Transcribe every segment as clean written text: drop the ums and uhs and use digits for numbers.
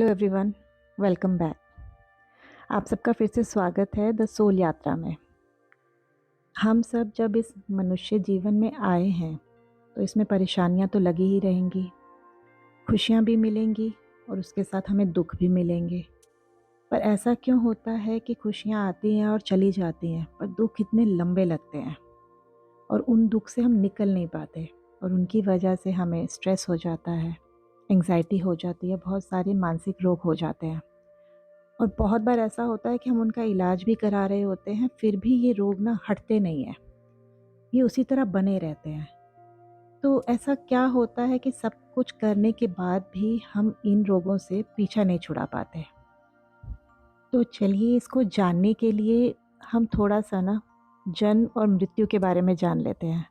Hello everyone, welcome back. आप सबका फिर से स्वागत है द सोल यात्रा में। हम सब जब इस मनुष्य जीवन में आए हैं तो इसमें परेशानियां तो लगी ही रहेंगी, खुशियां भी मिलेंगी और उसके साथ हमें दुख भी मिलेंगे। पर ऐसा क्यों होता है कि खुशियां आती हैं और चली जाती हैं, पर दुख इतने लंबे लगते हैं और उन दुख से हम निकल नहीं पाते और उनकी वजह से हमें स्ट्रेस हो जाता है, एंग्जाइटी हो जाती है, बहुत सारे मानसिक रोग हो जाते हैं। और बहुत बार ऐसा होता है कि हम उनका इलाज भी करा रहे होते हैं, फिर भी ये रोग ना हटते नहीं हैं, ये उसी तरह बने रहते हैं। तो ऐसा क्या होता है कि सब कुछ करने के बाद भी हम इन रोगों से पीछा नहीं छुड़ा पाते। तो चलिए इसको जानने के लिए हम थोड़ा सा ना जन्म और मृत्यु के बारे में जान लेते हैं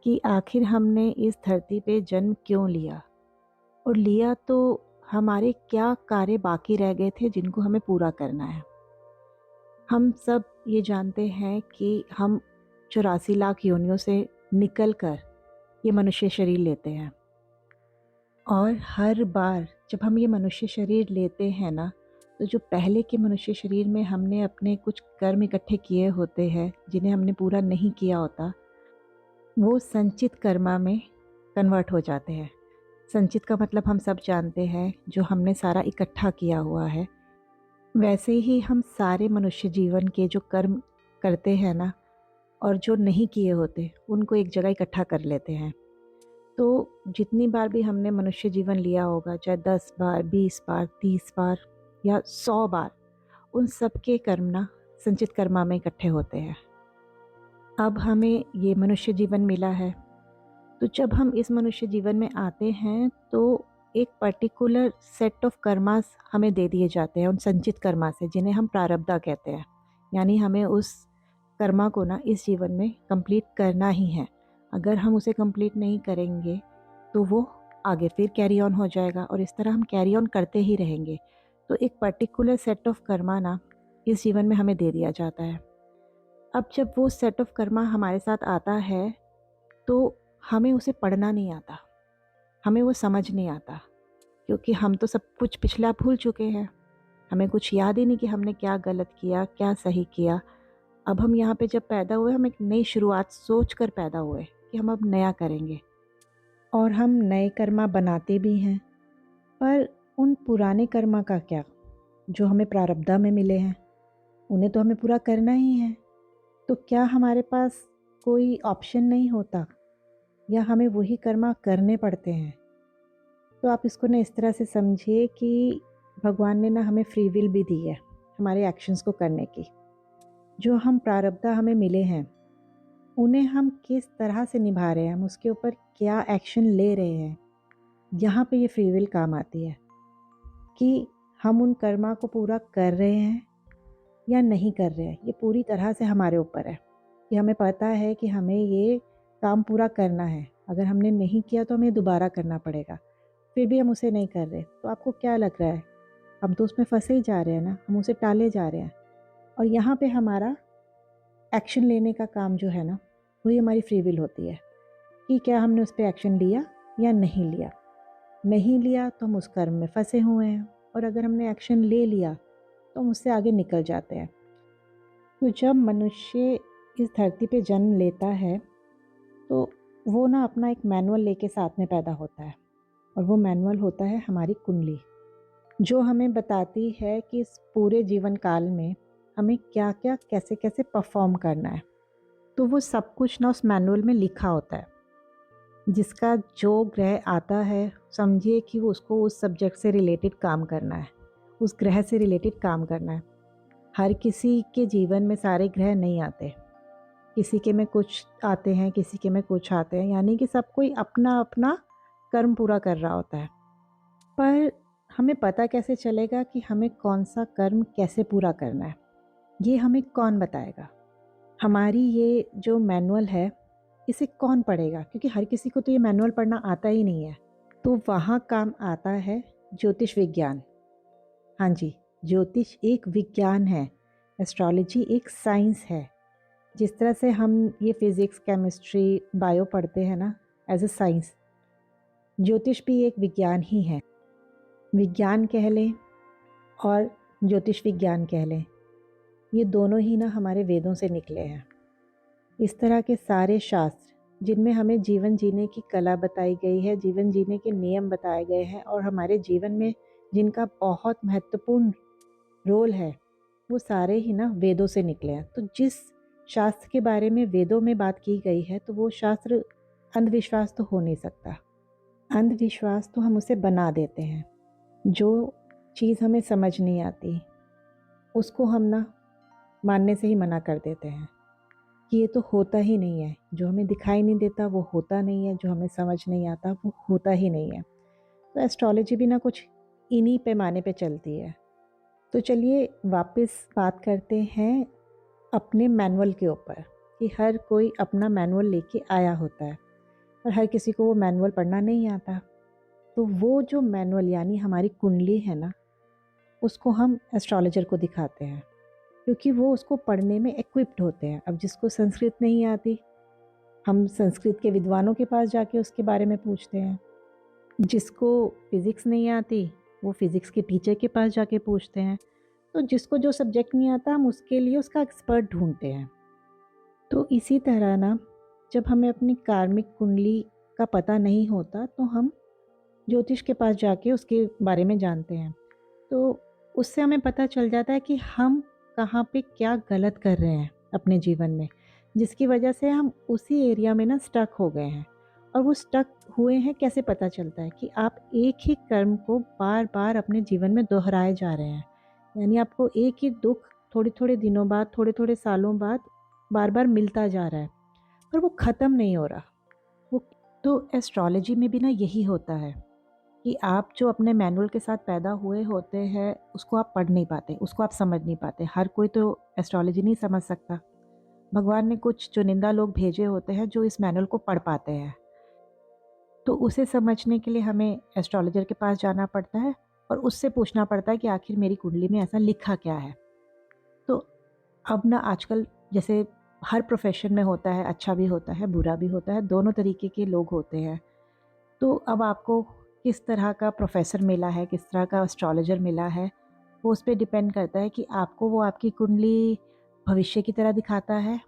कि आखिर हमने इस धरती पे जन्म क्यों लिया, और लिया तो हमारे क्या कार्य बाकी रह गए थे जिनको हमें पूरा करना है। हम सब ये जानते हैं कि हम 84 लाख योनियों से निकल कर ये मनुष्य शरीर लेते हैं, और हर बार जब हम ये मनुष्य शरीर लेते हैं ना, तो जो पहले के मनुष्य शरीर में हमने अपने कुछ कर्म इकट्ठे किए होते हैं जिन्हें हमने पूरा नहीं किया होता, वो संचित कर्मा में कन्वर्ट हो जाते हैं। संचित का मतलब हम सब जानते हैं, जो हमने सारा इकट्ठा किया हुआ है। वैसे ही हम सारे मनुष्य जीवन के जो कर्म करते हैं ना, और जो नहीं किए होते उनको एक जगह इकट्ठा कर लेते हैं। तो जितनी बार भी हमने मनुष्य जीवन लिया होगा, चाहे 10 बार, 20 बार, 30 बार या 100 बार, उन सब के कर्म ना संचित कर्मा में इकट्ठे होते हैं। अब हमें ये मनुष्य जीवन मिला है, तो जब हम इस मनुष्य जीवन में आते हैं तो एक पर्टिकुलर सेट ऑफ कर्मास हमें दे दिए जाते हैं, उन संचित कर्मा से, जिन्हें हम प्रारब्धा कहते हैं। यानी हमें उस कर्मा को ना इस जीवन में कंप्लीट करना ही है। अगर हम उसे कंप्लीट नहीं करेंगे तो वो आगे फिर कैरी ऑन हो जाएगा, और इस तरह हम कैरी ऑन करते ही रहेंगे। तो एक पर्टिकुलर सेट ऑफ कर्मा ना इस जीवन में हमें दे दिया जाता है। अब जब वो सेट ऑफ कर्मा हमारे साथ आता है तो हमें उसे पढ़ना नहीं आता, हमें वो समझ नहीं आता, क्योंकि हम तो सब कुछ पिछला भूल चुके हैं। हमें कुछ याद ही नहीं कि हमने क्या गलत किया, क्या सही किया। अब हम यहाँ पे जब पैदा हुए, हम एक नई शुरुआत सोच कर पैदा हुए कि हम अब नया करेंगे, और हम नए कर्मा बनाते भी हैं। पर उन पुराने कर्मा का क्या, जो हमें प्रारब्धा में मिले हैं, उन्हें तो हमें पूरा करना ही है। तो क्या हमारे पास कोई ऑप्शन नहीं होता, या हमें वही कर्मा करने पड़ते हैं? तो आप इसको ना इस तरह से समझिए कि भगवान ने ना हमें फ्री विल भी दी है हमारे एक्शंस को करने की। जो हम प्रारब्धा हमें मिले हैं, उन्हें हम किस तरह से निभा रहे हैं, हम उसके ऊपर क्या एक्शन ले रहे हैं, यहाँ पे ये फ्री विल काम आती है कि हम उन कर्मा को पूरा कर रहे हैं या नहीं कर रहे हैं। ये पूरी तरह से हमारे ऊपर है कि हमें पता है कि हमें ये काम पूरा करना है। अगर हमने नहीं किया तो हमें दोबारा करना पड़ेगा, फिर भी हम उसे नहीं कर रहे, तो आपको क्या लग रहा है? हम तो उसमें फंसे ही जा रहे हैं ना, हम उसे टाले जा रहे हैं। और यहाँ पे हमारा एक्शन लेने का काम जो है ना, वही हमारी फ्री विल होती है कि क्या हमने उस पर एक्शन लिया या नहीं लिया। नहीं लिया तो हम उस कर्म में फंसे हुए हैं, और अगर हमने एक्शन ले लिया तो हम उससे आगे निकल जाते हैं। तो जब मनुष्य इस धरती पे जन्म लेता है तो वो ना अपना एक मैनुअल लेके साथ में पैदा होता है, और वो मैनुअल होता है हमारी कुंडली, जो हमें बताती है कि इस पूरे जीवन काल में हमें क्या क्या कैसे कैसे परफॉर्म करना है। तो वो सब कुछ ना उस मैनुअल में लिखा होता है। जिसका जो ग्रह आता है, समझिए कि वो उसको उस सब्जेक्ट से रिलेटेड काम करना है, उस ग्रह से रिलेटेड काम करना है। हर किसी के जीवन में सारे ग्रह नहीं आते, किसी के में कुछ आते हैं, किसी के में कुछ आते हैं, यानी कि सब कोई अपना अपना कर्म पूरा कर रहा होता है। पर हमें पता कैसे चलेगा कि हमें कौन सा कर्म कैसे पूरा करना है? ये हमें कौन बताएगा? हमारी ये जो मैनुअल है, इसे कौन पढ़ेगा? क्योंकि हर किसी को तो ये मैनुअल पढ़ना आता ही नहीं है। तो वहाँ काम आता है ज्योतिष विज्ञान। हाँ जी, ज्योतिष एक विज्ञान है, एस्ट्रोलॉजी एक साइंस है। जिस तरह से हम ये फिज़िक्स, केमिस्ट्री, बायो पढ़ते हैं ना एज अ साइंस, ज्योतिष भी एक विज्ञान ही है। विज्ञान कह लें और ज्योतिष विज्ञान कह लें, ये दोनों ही ना हमारे वेदों से निकले हैं। इस तरह के सारे शास्त्र जिनमें हमें जीवन जीने की कला बताई गई है, जीवन जीने के नियम बताए गए हैं और हमारे जीवन में जिनका बहुत महत्वपूर्ण रोल है, वो सारे ही ना वेदों से निकले हैं। तो जिस शास्त्र के बारे में वेदों में बात की गई है, तो वो शास्त्र अंधविश्वास तो हो नहीं सकता। अंधविश्वास तो हम उसे बना देते हैं। जो चीज़ हमें समझ नहीं आती उसको हम ना मानने से ही मना कर देते हैं कि ये तो होता ही नहीं है। जो हमें दिखाई नहीं देता वो होता नहीं है, जो हमें समझ नहीं आता वो होता ही नहीं है। तो एस्ट्रोलॉजी भी ना कुछ इन्हीं पैमाने पे चलती है। तो चलिए वापस बात करते हैं अपने मैनुअल के ऊपर कि हर कोई अपना मैनुअल लेके आया होता है और हर किसी को वो मैनुअल पढ़ना नहीं आता। तो वो जो मैनुअल यानी हमारी कुंडली है ना, उसको हम एस्ट्रोलॉजर को दिखाते हैं क्योंकि वो उसको पढ़ने में इक्विप्ड होते हैं। अब जिसको संस्कृत नहीं आती, हम संस्कृत के विद्वानों के पास जाके उसके बारे में पूछते हैं। जिसको फिज़िक्स नहीं आती, वो फिज़िक्स के टीचर के पास जाके पूछते हैं। तो जिसको जो सब्जेक्ट नहीं आता, हम उसके लिए उसका एक्सपर्ट ढूंढते हैं। तो इसी तरह ना, जब हमें अपनी कार्मिक कुंडली का पता नहीं होता, तो हम ज्योतिष के पास जाके उसके बारे में जानते हैं। तो उससे हमें पता चल जाता है कि हम कहाँ पे क्या गलत कर रहे हैं अपने जीवन में, जिसकी वजह से हम उसी एरिया में ना स्टक हो गए हैं। और वो स्टक हुए हैं कैसे पता चलता है कि आप एक ही कर्म को बार बार अपने जीवन में दोहराए जा रहे हैं। यानी आपको एक ही दुख थोड़े थोड़े दिनों बाद, थोड़े थोड़े सालों बाद बार बार मिलता जा रहा है, पर वो ख़त्म नहीं हो रहा। वो तो एस्ट्रोलॉजी में भी ना यही होता है कि आप जो अपने मैनुअल के साथ पैदा हुए होते हैं, उसको आप पढ़ नहीं पाते, उसको आप समझ नहीं पाते। हर कोई तो एस्ट्रोलॉजी नहीं समझ सकता। भगवान ने कुछ चुनिंदा लोग भेजे होते हैं जो इस मैनुअल को पढ़ पाते हैं। तो उसे समझने के लिए हमें एस्ट्रोलॉजर के पास जाना पड़ता है और उससे पूछना पड़ता है कि आखिर मेरी कुंडली में ऐसा लिखा क्या है। तो अब ना आजकल जैसे हर प्रोफेशन में होता है, अच्छा भी होता है, बुरा भी होता है, दोनों तरीके के लोग होते हैं। तो अब आपको किस तरह का प्रोफेसर मिला है, किस तरह का एस्ट्रोलॉजर मिला है, वो उस पे डिपेंड करता है कि आपको वो आपकी कुंडली भविष्य की तरह दिखाता है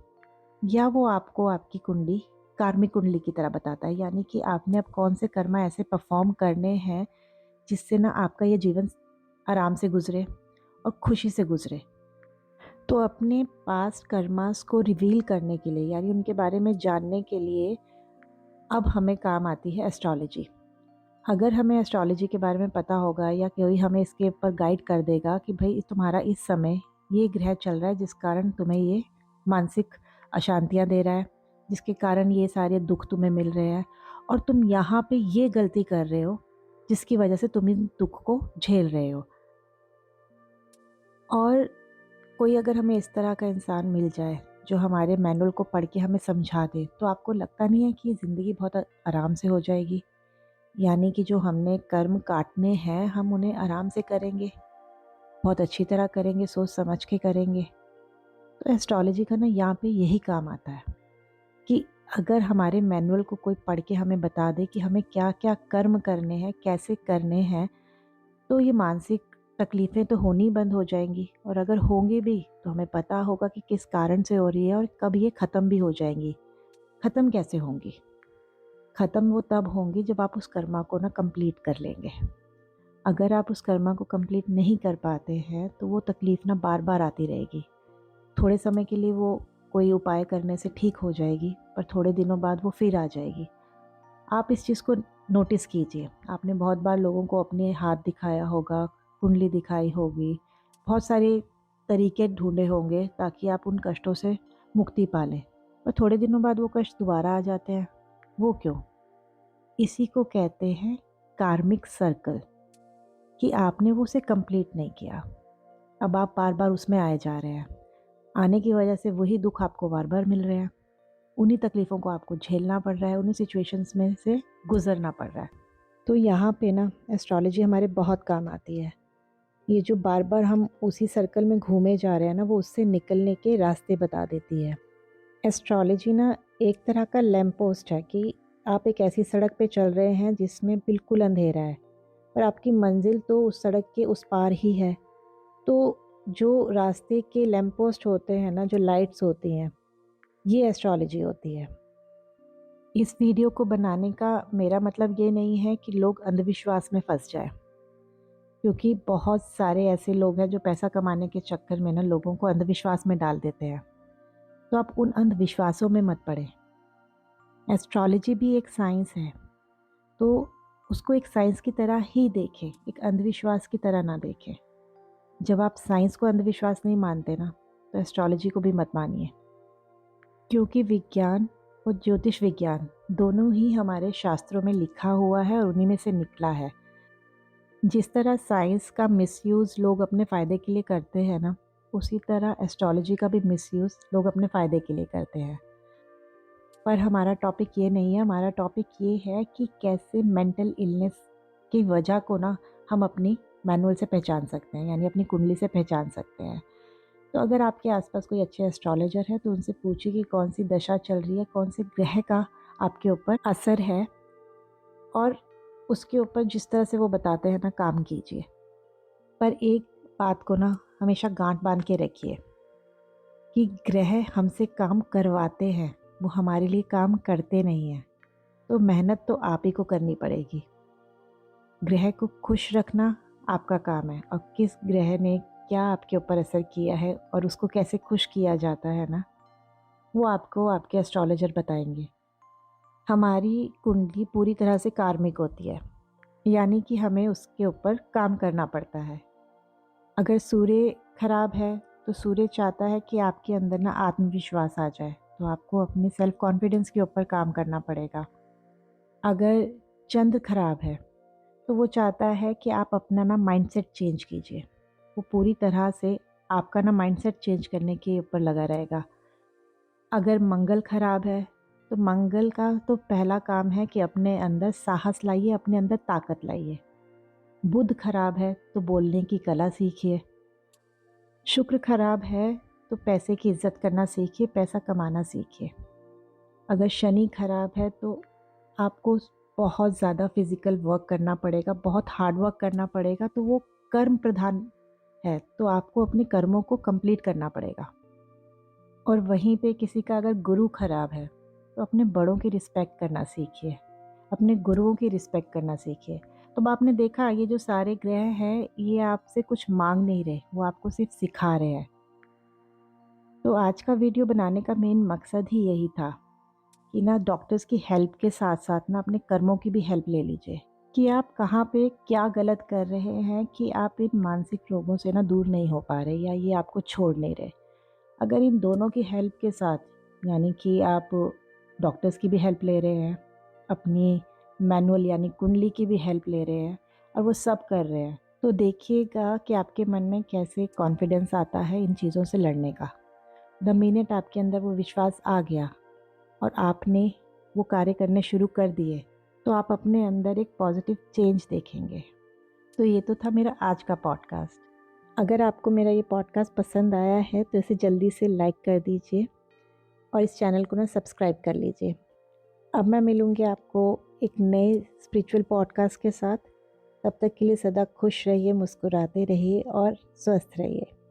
या वो आपको आपकी कुंडली कार्मिक कुंडली की तरह बताता है। यानी कि आपने अब कौन से कर्म ऐसे परफॉर्म करने हैं जिससे ना आपका ये जीवन आराम से गुजरे और खुशी से गुजरे। तो अपने पास्ट कर्मास को रिवील करने के लिए, यानी उनके बारे में जानने के लिए अब हमें काम आती है एस्ट्रोलॉजी। अगर हमें एस्ट्रोलॉजी के बारे में पता होगा या कोई हमें इसके ऊपर गाइड कर देगा कि भाई तुम्हारा इस समय ये ग्रह चल रहा है जिस कारण तुम्हें ये मानसिक अशांतियाँ दे रहा है, जिसके कारण ये सारे दुख तुम्हें मिल रहे हैं और तुम यहाँ पे ये गलती कर रहे हो जिसकी वजह से तुम इन दुख को झेल रहे हो। और कोई अगर हमें इस तरह का इंसान मिल जाए जो हमारे मैनुअल को पढ़ के हमें समझा दे, तो आपको लगता नहीं है कि ज़िंदगी बहुत आराम से हो जाएगी। यानी कि जो हमने कर्म काटने हैं हम उन्हें आराम से करेंगे, बहुत अच्छी तरह करेंगे, सोच समझ के करेंगे। तो एस्ट्रोलॉजी का ना यहाँ पे यही काम आता है कि अगर हमारे मैनुअल को कोई पढ़ के हमें बता दे कि हमें क्या क्या कर्म करने हैं, कैसे करने हैं, तो ये मानसिक तकलीफ़ें तो होनी बंद हो जाएंगी। और अगर होंगी भी तो हमें पता होगा कि किस कारण से हो रही है और कब ये ख़त्म भी हो जाएंगी। ख़त्म कैसे होंगी? ख़त्म वो तब होंगी जब आप उस कर्मा को ना कंप्लीट कर लेंगे। अगर आप उस कर्मा को कंप्लीट नहीं कर पाते हैं तो वो तकलीफ़ ना बार बार आती रहेगी। थोड़े समय के लिए वो कोई उपाय करने से ठीक हो जाएगी, पर थोड़े दिनों बाद वो फिर आ जाएगी। आप इस चीज़ को नोटिस कीजिए। आपने बहुत बार लोगों को अपने हाथ दिखाया होगा, कुंडली दिखाई होगी, बहुत सारे तरीके ढूंढे होंगे ताकि आप उन कष्टों से मुक्ति पा लें, पर थोड़े दिनों बाद वो कष्ट दोबारा आ जाते हैं। वो क्यों? इसी को कहते हैं कार्मिक सर्कल, कि आपने वो उसे कंप्लीट नहीं किया। अब आप बार बार उसमें आए जा रहे हैं। आने की वजह से वही दुख आपको बार बार मिल रहे हैं। उन्हीं तकलीफ़ों को आपको झेलना पड़ रहा है, उन्हीं सिचुएशंस में से गुजरना पड़ रहा है। तो यहाँ पे ना एस्ट्रोलॉजी हमारे बहुत काम आती है। ये जो बार बार हम उसी सर्कल में घूमे जा रहे हैं ना, वो उससे निकलने के रास्ते बता देती है। एस्ट्रोलॉजी ना एक तरह का लैंप पोस्ट है कि आप एक ऐसी सड़क पे चल रहे हैं जिसमें बिल्कुल अंधेरा है, पर आपकी मंजिल तो उस सड़क के उस पार ही है। तो जो रास्ते के लैंप पोस्ट होते हैं ना, जो लाइट्स होती हैं, ये एस्ट्रोलॉजी होती है। इस वीडियो को बनाने का मेरा मतलब ये नहीं है कि लोग अंधविश्वास में फंस जाए, क्योंकि बहुत सारे ऐसे लोग हैं जो पैसा कमाने के चक्कर में ना लोगों को अंधविश्वास में डाल देते हैं। तो आप उन अंधविश्वासों में मत पड़े। एस्ट्रोलॉजी भी एक साइंस है, तो उसको एक साइंस की तरह ही देखें, एक अंधविश्वास की तरह ना देखें। जब आप साइंस को अंधविश्वास नहीं मानते ना, तो एस्ट्रोलॉजी को भी मत मानिए, क्योंकि विज्ञान और ज्योतिष विज्ञान दोनों ही हमारे शास्त्रों में लिखा हुआ है और उन्हीं में से निकला है। जिस तरह साइंस का मिसयूज़ लोग अपने फ़ायदे के लिए करते हैं ना, उसी तरह एस्ट्रोलॉजी का भी मिसयूज़ लोग अपने फ़ायदे के लिए करते हैं। पर हमारा टॉपिक ये नहीं है, हमारा टॉपिक ये है कि कैसे मेंटल इलनेस की वजह को ना हम अपनी मैनुअल से पहचान सकते हैं, यानी अपनी कुंडली से पहचान सकते हैं। तो अगर आपके आसपास कोई अच्छे एस्ट्रोलॉजर है तो उनसे पूछिए कि कौन सी दशा चल रही है, कौन से ग्रह का आपके ऊपर असर है, और उसके ऊपर जिस तरह से वो बताते हैं ना काम कीजिए। पर एक बात को ना हमेशा गांठ बांध के रखिए कि ग्रह हमसे काम करवाते हैं, वो हमारे लिए काम करते नहीं हैं। तो मेहनत तो आप ही को करनी पड़ेगी। ग्रह को खुश रखना आपका काम है, और किस ग्रह ने क्या आपके ऊपर असर किया है और उसको कैसे खुश किया जाता है ना, वो आपको आपके एस्ट्रोलॉजर बताएंगे। हमारी कुंडली पूरी तरह से कार्मिक होती है, यानी कि हमें उसके ऊपर काम करना पड़ता है। अगर सूर्य खराब है तो सूर्य चाहता है कि आपके अंदर ना आत्मविश्वास आ जाए, तो आपको अपने सेल्फ कॉन्फिडेंस के ऊपर काम करना पड़ेगा। अगर चंद्र खराब है तो वो चाहता है कि आप अपना ना माइंडसेट चेंज कीजिए। वो पूरी तरह से आपका ना माइंडसेट चेंज करने के ऊपर लगा रहेगा। अगर मंगल खराब है तो मंगल का तो पहला काम है कि अपने अंदर साहस लाइए, अपने अंदर ताकत लाइए। बुध खराब है तो बोलने की कला सीखिए। शुक्र खराब है तो पैसे की इज्जत करना सीखिए, पैसा कमाना सीखिए। अगर शनि खराब है तो आपको बहुत ज़्यादा फिज़िकल वर्क करना पड़ेगा, बहुत हार्ड वर्क करना पड़ेगा, तो वो कर्म प्रधान है, तो आपको अपने कर्मों को कंप्लीट करना पड़ेगा। और वहीं पे किसी का अगर गुरु खराब है तो अपने बड़ों की रिस्पेक्ट करना सीखिए, अपने गुरुओं की रिस्पेक्ट करना सीखिए। तो आपने देखा ये जो सारे ग्रह हैं ये आपसे कुछ मांग नहीं रहे, वो आपको सिर्फ सिखा रहे हैं। तो आज का वीडियो बनाने का मेन मकसद ही यही था कि ना डॉक्टर्स की हेल्प के साथ साथ ना अपने कर्मों की भी हेल्प ले लीजिए, कि आप कहाँ पे क्या गलत कर रहे हैं कि आप इन मानसिक रोगों से ना दूर नहीं हो पा रहे, या ये आपको छोड़ नहीं रहे। अगर इन दोनों की हेल्प के साथ, यानी कि आप डॉक्टर्स की भी हेल्प ले रहे हैं, अपनी मैनुअल यानी कुंडली की भी हेल्प ले रहे हैं, और वो सब कर रहे हैं, तो देखिएगा कि आपके मन में कैसे कॉन्फिडेंस आता है इन चीज़ों से लड़ने का। द मिनट आपके अंदर वो विश्वास आ गया और आपने वो कार्य करने शुरू कर दिए, तो आप अपने अंदर एक पॉजिटिव चेंज देखेंगे। तो ये तो था मेरा आज का पॉडकास्ट। अगर आपको मेरा ये पॉडकास्ट पसंद आया है तो इसे जल्दी से लाइक कर दीजिए और इस चैनल को ना सब्सक्राइब कर लीजिए। अब मैं मिलूँगी आपको एक नए स्पिरिचुअल पॉडकास्ट के साथ। तब तक के लिए सदा खुश रहिए, मुस्कुराते रहिए और स्वस्थ रहिए।